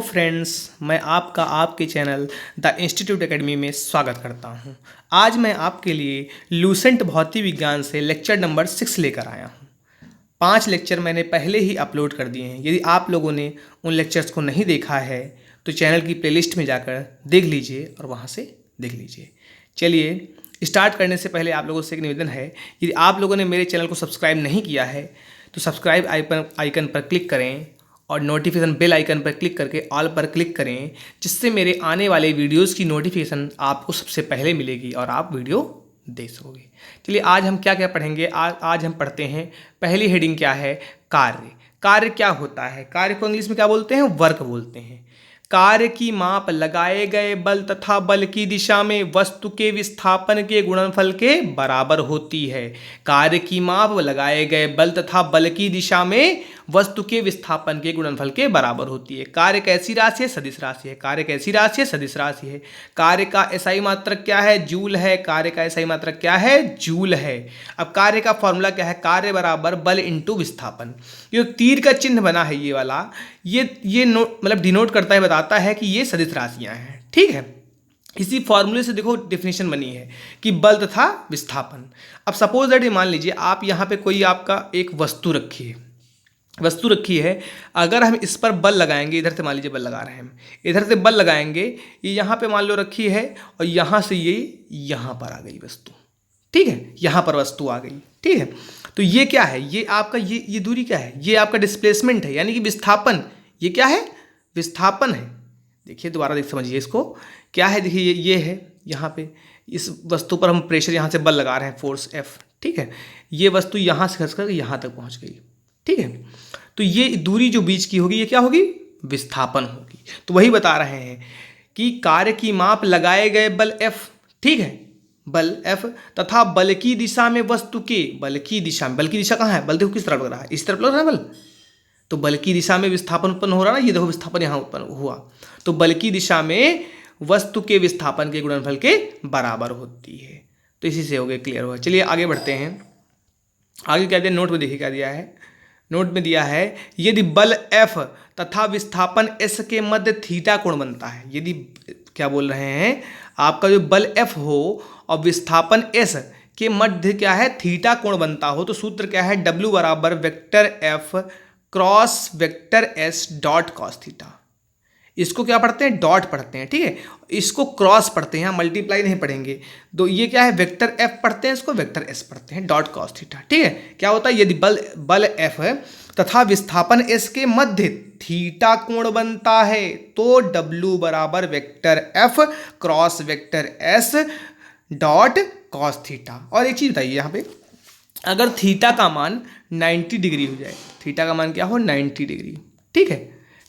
Friends, मैं आपका आपके चैनल द इंस्टीट्यूट एकेडमी में स्वागत करता हूं। आज मैं आपके लिए लूसेंट भौतिक विज्ञान से लेक्चर नंबर 6 लेकर आया हूं। 5 लेक्चर मैंने पहले ही अपलोड कर दिए हैं। यदि आप लोगों ने उन लेक्चर्स को नहीं देखा है तो चैनल की प्लेलिस्ट में जाकर देख लीजिए और वहां से देख लीजिए। चलिए, स्टार्ट करने से पहले आप लोगों से एक निवेदन है, यदि आप लोगों ने मेरे चैनल को सब्सक्राइब नहीं किया है तो सब्सक्राइब आइकन पर क्लिक करें और नोटिफिकेशन बेल आइकन पर क्लिक करके ऑल पर क्लिक करें, जिससे मेरे आने वाले वीडियोस की नोटिफिकेशन आपको सबसे पहले मिलेगी और आप वीडियो देख सकोगे। चलिए, आज हम क्या क्या पढ़ेंगे। आज हम पढ़ते हैं, पहली हेडिंग क्या है, कार्य। कार्य क्या होता है? कार्य को इंग्लिश में क्या बोलते हैं? वर्क बोलते हैं। कार्य की माप लगाए गए बल तथा बल की दिशा में वस्तु के विस्थापन के गुणनफल के बराबर होती है। कार्य की माप लगाए गए बल तथा बल की दिशा में वस्तु के विस्थापन के गुणनफल के बराबर होती है। कार्य कैसी राशि है? सदिश राशि है। कार्य कैसी राशि है? सदिश राशि है। कार्य का एसआई मात्रक क्या है? जूल है। कार्य का एसआई मात्रक क्या है? जूल है। अब कार्य का फॉर्मूला क्या है? कार्य बराबर बल इंटू विस्थापन। ये तीर का चिन्ह बना है, ये वाला, ये मतलब डिनोट करता है, बताता है कि ये सदिश राशियां हैं। ठीक है, इसी फॉर्मूले से देखो डेफिनेशन बनी है कि बल तथा विस्थापन। अब सपोज दैट, मान लीजिए आप यहाँ पे कोई आपका एक वस्तु रखी है। अगर हम इस पर बल लगाएंगे, इधर से मान लीजिए बल लगा रहे हैं हम, इधर से बल लगाएंगे, ये यहाँ पे मान लो रखी है और यहाँ से ये यहाँ पर आ गई वस्तु। ठीक है, यहाँ पर वस्तु आ गई। ठीक है, तो ये क्या है? ये आपका ये दूरी क्या है? ये आपका डिस्प्लेसमेंट है, यानी कि विस्थापन। ये क्या है? विस्थापन है। देखिए, दोबारा देख समझिए इसको, क्या है? देखिए, ये है, यहाँ पे इस वस्तु पर हम प्रेशर, यहाँ से बल लगा रहे हैं, फोर्स F। ठीक है, ये वस्तु यहाँ से खस कर यहाँ तक पहुँच गई। ठीक है, तो ये दूरी जो बीच की होगी, ये क्या होगी? विस्थापन होगी। तो वही बता रहे हैं कि कार्य की माप लगाए गए बल F, ठीक है, बल F तथा बल की दिशा में वस्तु के, बल की दिशा कहाँ है? बल देखो किस तरफ लग रहा है, इस तरफ लग रहा है बल। तो बल की दिशा में विस्थापन उत्पन्न हो रहा है ना, ये देखो विस्थापन यहाँ उत्पन्न हुआ। तो बल की दिशा में वस्तु के विस्थापन के गुणनफल के बराबर होती है। तो इसी से हो गया, क्लियर हुआ। चलिए आगे बढ़ते हैं। आगे क्या दिया नोट में? देखिए क्या दिया है नोट में, दिया है यदि बल F तथा विस्थापन S के मध्य थीटा कोण बनता है। यदि, क्या बोल रहे हैं, आपका जो बल F हो और विस्थापन S के मध्य क्या है? थीटा कोण बनता हो, तो सूत्र क्या है? W बराबर vector F cross vector S dot cos theta. इसको क्या पढ़ते हैं? डॉट पढ़ते हैं। ठीक है, इसको क्रॉस पढ़ते हैं, यहाँ मल्टीप्लाई नहीं पढ़ेंगे। तो ये क्या है? वेक्टर F पढ़ते हैं, इसको वेक्टर S पढ़ते हैं, डॉट कॉस थीटा। ठीक है, क्या होता है? यदि बल F है तथा विस्थापन S के मध्य थीटा कोण बनता है तो W बराबर vector F cross vector S dot cos theta. और एक चीज बताइए यहाँ पे, अगर थीटा का मान 90 डिग्री हो जाए, थीटा का मान क्या हो? 90 डिग्री। ठीक है,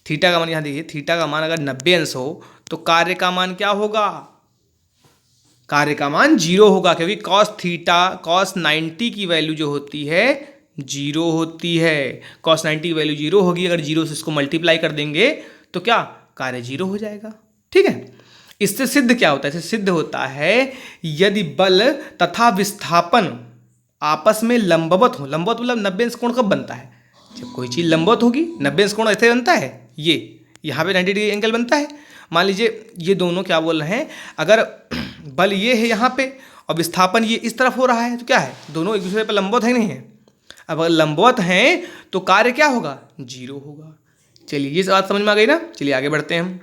थीटा का मान, यहाँ देखिए, थीटा का मान अगर 90 अंश हो तो कार्य का मान क्या होगा? कार्य का मान 0 होगा, क्योंकि cos 90 की वैल्यू जो होती है 0 होती है। cos 90 की वैल्यू 0 होगी। अगर 0 से इसको मल्टीप्लाई कर देंगे तो क्या? कार्य 0 हो जाएगा। ठीक है, इससे सिद्ध क्या होता है? इससे सिद्ध होता है यदि बल तथा विस्थापन आपस में लंबवत हो। लंबवत मतलब 90 अंश कोण कब बनता है? जब कोई चीज़ लंबवत होगी। 90 अंश कोण ऐसे बनता है, ये यहाँ पे 90 डिग्री एंगल बनता है। मान लीजिए ये दोनों क्या बोल रहे हैं, अगर बल ये है यहाँ पे और विस्थापन ये इस तरफ हो रहा है, तो क्या है? दोनों एक दूसरे पर लंबवत है, नहीं है? अब अगर लंबवत हैं तो कार्य क्या होगा? 0 होगा। चलिए, ये बात समझ में आ गई ना? चलिए आगे बढ़ते हैं हम।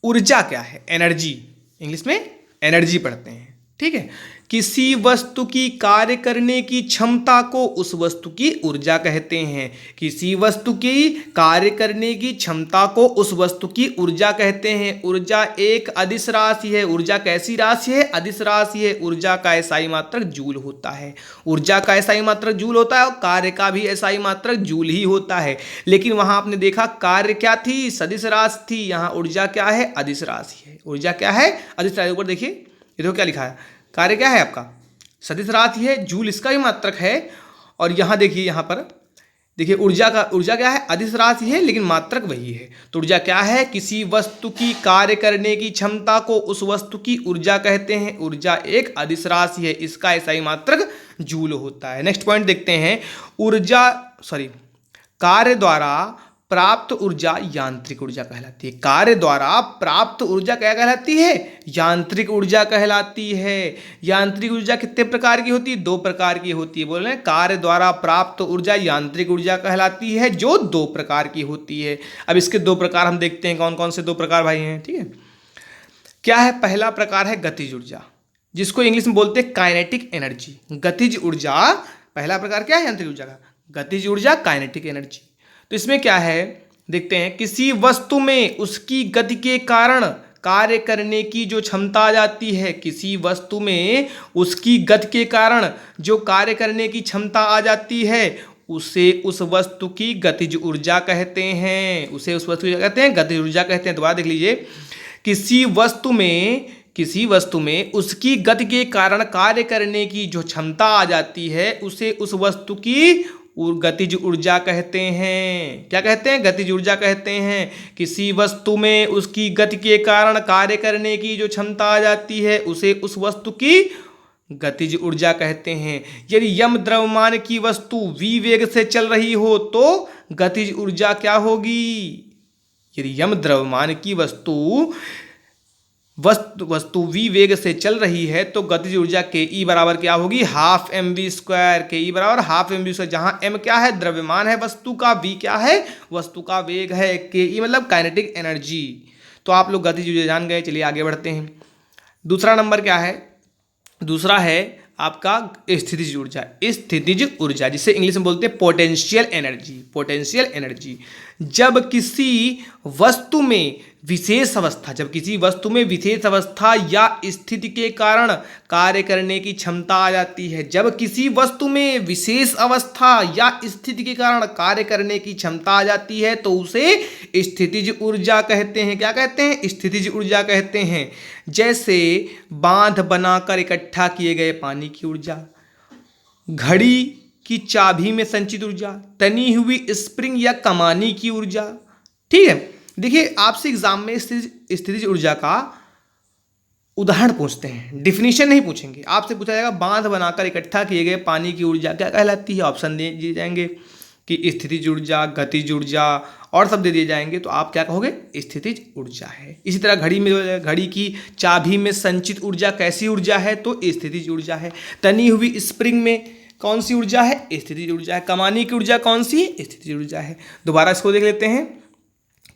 ऊर्जा क्या है? एनर्जी, इंग्लिश में एनर्जी पढ़ते हैं। ठीक है, किसी वस्तु की कार्य करने की क्षमता को उस वस्तु की ऊर्जा कहते हैं। किसी वस्तु की कार्य करने की क्षमता को उस वस्तु की ऊर्जा कहते हैं। ऊर्जा एक अदिश राशि है। ऊर्जा कैसी राशि है? अदिश राशि है। ऊर्जा का एसआई मात्रक जूल होता है। ऊर्जा का एसआई मात्रक जूल होता है और कार्य का भी एसआई मात्रक जूल ही होता है। लेकिन वहां आपने देखा कार्य क्या थी? सदिश राशि थी। यहाँ ऊर्जा क्या है? अदिश राशि है। ऊर्जा क्या है? अदिश राशि। ऊपर देखिए, ये देखो क्या लिखा है, कार्य क्या है आपका? सदिश राशि है, जूल इसका ही मात्रक है। और यहाँ देखिए, यहाँ पर देखिए ऊर्जा क्या है? अदिश राशि है, लेकिन मात्रक वही है। तो ऊर्जा क्या है? किसी वस्तु की कार्य करने की क्षमता को उस वस्तु की ऊर्जा कहते हैं। ऊर्जा एक अदिश राशि है, इसका एसआई मात्रक जूल होता है। नेक्स्ट पॉइंट देखते हैं। कार्य द्वारा प्राप्त ऊर्जा यांत्रिक ऊर्जा कहलाती है। कार्य द्वारा प्राप्त ऊर्जा क्या कहलाती है? यांत्रिक ऊर्जा कहलाती है। यांत्रिक ऊर्जा कितने प्रकार की होती है? 2 प्रकार की होती है। बोल रहे हैं कार्य द्वारा प्राप्त ऊर्जा यांत्रिक ऊर्जा कहलाती है, जो 2 प्रकार की होती है। अब इसके 2 प्रकार हम देखते हैं कौन कौन से 2 प्रकार भाई हैं। ठीक है, क्या है? पहला प्रकार है गतिज ऊर्जा, जिसको इंग्लिश में बोलते हैं काइनेटिक एनर्जी। गतिज ऊर्जा पहला प्रकार क्या है यांत्रिक ऊर्जा का? गतिज ऊर्जा, काइनेटिक एनर्जी। तो इसमें क्या है देखते हैं। किसी वस्तु में उसकी गति के कारण कार्य करने की जो क्षमता आ जाती है, किसी वस्तु में उसकी गति के कारण जो कार्य करने की क्षमता आ जाती है, उसे उस वस्तु की गतिज ऊर्जा कहते हैं। उसे उस वस्तु की क्या कहते हैं? गतिज ऊर्जा कहते हैं। दोबारा देख लीजिए, किसी वस्तु में उसकी गति के कारण कार्य करने की जो क्षमता आ जाती है, उसे उस वस्तु की गतिज ऊर्जा कहते हैं। क्या कहते हैं? गतिज ऊर्जा कहते हैं। किसी वस्तु में उसकी गति के कारण कार्य करने की जो क्षमता आ जाती है, उसे उस वस्तु की गतिज ऊर्जा कहते हैं। यदि यम द्रव्यमान की वस्तु v वेग से चल रही हो तो गतिज ऊर्जा क्या होगी? यदि यम द्रव्यमान की वस्तु v वेग से चल रही है तो गतिज ऊर्जा के ई बराबर क्या होगी? Half m v square. K E बराबर हाफ एम वी स्क्वायर, जहां एम क्या है? द्रव्यमान है वस्तु का, वी क्या है? वस्तु का वेग है, के ई मतलब काइनेटिक एनर्जी। तो आप लोग गतिज ऊर्जा जान गए। चलिए आगे बढ़ते हैं। दूसरा नंबर क्या है? दूसरा है आपका स्थितिज ऊर्जा। स्थितिज ऊर्जा जिसे इंग्लिश में बोलते हैं पोटेंशियल एनर्जी। पोटेंशियल एनर्जी जब किसी वस्तु में विशेष अवस्था या स्थिति के कारण कार्य करने की क्षमता आ जाती है। जब किसी वस्तु में विशेष अवस्था या स्थिति के कारण कार्य करने की क्षमता आ जाती है तो उसे स्थितिज ऊर्जा कहते हैं। क्या कहते हैं? स्थितिज ऊर्जा कहते हैं। जैसे बांध बनाकर इकट्ठा किए गए पानी की ऊर्जा, घड़ी की चाबी में संचित ऊर्जा, तनी हुई स्प्रिंग या कमानी की ऊर्जा। ठीक है, देखिए आपसे एग्जाम में स्थितिज ऊर्जा का उदाहरण पूछते हैं, डिफिनीशन नहीं पूछेंगे। आपसे पूछा जाएगा बांध बनाकर इकट्ठा किए गए पानी की ऊर्जा क्या कहलाती है? ऑप्शन दे दिए जाएंगे कि स्थितिज ऊर्जा, गतिज ऊर्जा और सब दे दिए जाएंगे, तो आप क्या कहोगे? स्थितिज ऊर्जा है। इसी तरह घड़ी की चाबी में संचित ऊर्जा कैसी ऊर्जा है? तो स्थितिज ऊर्जा है। तनी हुई स्प्रिंग में कौन सी ऊर्जा है? स्थितिज ऊर्जा है। कमानी की ऊर्जा कौन सी? स्थितिज ऊर्जा है। दोबारा इसको देख लेते हैं।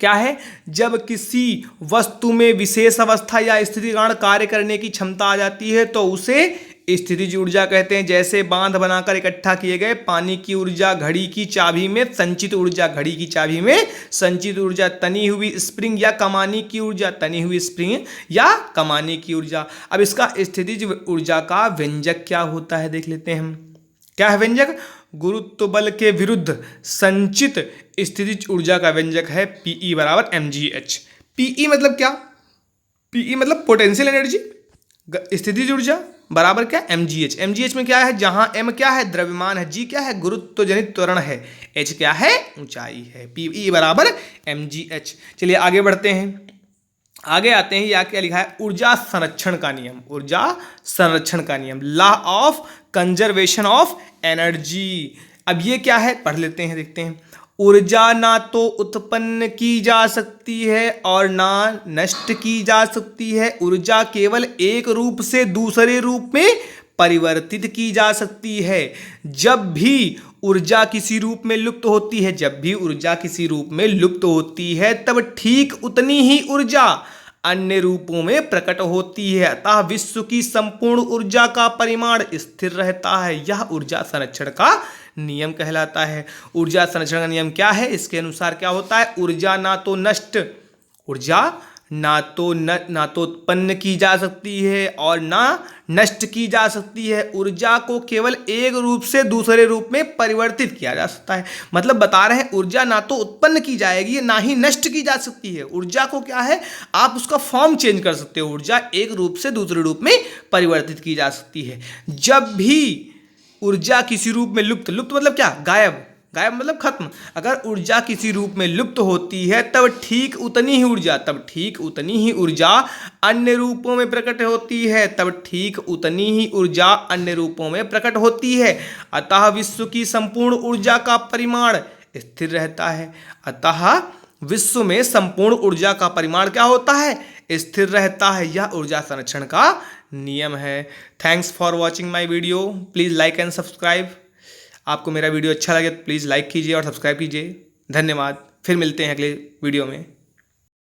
क्या है? जब किसी वस्तु में विशेष अवस्था या स्थिति के कारण कार्य करने की क्षमता आ जाती है तो उसे स्थितिज ऊर्जा कहते हैं। जैसे बांध बनाकर इकट्ठा किए गए पानी की ऊर्जा, घड़ी की चाबी में संचित ऊर्जा, घड़ी की चाबी में संचित ऊर्जा, तनी हुई स्प्रिंग या कमानी की ऊर्जा, तनी हुई स्प्रिंग या कमानी की ऊर्जा। अब इसका स्थितिज ऊर्जा का व्यंजक क्या होता है देख लेते हैं हम। क्या है व्यंजक? गुरुत्व बल के विरुद्ध संचित स्थितिज ऊर्जा का व्यंजक है Pe बराबर mgh। Pe मतलब क्या? Pe मतलब पोटेंशियल एनर्जी, स्थितिज ऊर्जा बराबर क्या? mgh। mgh में क्या है? जहां m क्या है? द्रव्यमान है, g क्या है? गुरुत्व जनित त्वरण है, h क्या है? ऊंचाई है। Pe बराबर mgh। चलिए आगे बढ़ते हैं। आगे आते हैं। यहाँ क्या लिखा है? ऊर्जा संरक्षण का नियम। ऊर्जा संरक्षण का नियम, law of conservation of energy. अब ये क्या है? पढ़ लेते हैं, देखते हैं। ऊर्जा ना तो उत्पन्न की जा सकती है और ना नष्ट की जा सकती है। ऊर्जा केवल एक रूप से दूसरे रूप में परिवर्तित की जा सकती है। जब भी ऊर्जा किसी रूप में लुप्त होती है, तब ठीक उतनी ही ऊर्जा अन्य रूपों में प्रकट होती है। अतः विश्व की संपूर्ण ऊर्जा का परिमाण स्थिर रहता है। यह ऊर्जा संरक्षण का नियम कहलाता है। ऊर्जा संरक्षण का नियम क्या है? इसके अनुसार क्या होता है? ऊर्जा ना तो उत्पन्न की जा सकती है और ना नष्ट की जा सकती है। ऊर्जा को केवल एक रूप से दूसरे रूप में परिवर्तित किया जा सकता है। मतलब बता रहे हैं ऊर्जा ना तो उत्पन्न की जाएगी ना ही नष्ट की जा सकती है। ऊर्जा को क्या है? आप उसका फॉर्म चेंज कर सकते हो। ऊर्जा एक रूप से दूसरे रूप में परिवर्तित की जा सकती है। जब भी ऊर्जा किसी रूप में लुप्त मतलब क्या? गायब मतलब खत्म। अगर ऊर्जा किसी रूप में लुप्त होती है तब ठीक उतनी ही ऊर्जा अन्य रूपों में प्रकट होती है। अतः विश्व की संपूर्ण ऊर्जा का परिमाण स्थिर रहता है। अतः विश्व में संपूर्ण ऊर्जा का परिमाण क्या होता है? स्थिर रहता है। यह ऊर्जा संरक्षण का नियम है। Thanks for watching my video. Please like and subscribe. आपको मेरा वीडियो अच्छा लगे तो प्लीज़ लाइक कीजिए और सब्सक्राइब कीजिए। धन्यवाद। फिर मिलते हैं अगले वीडियो में।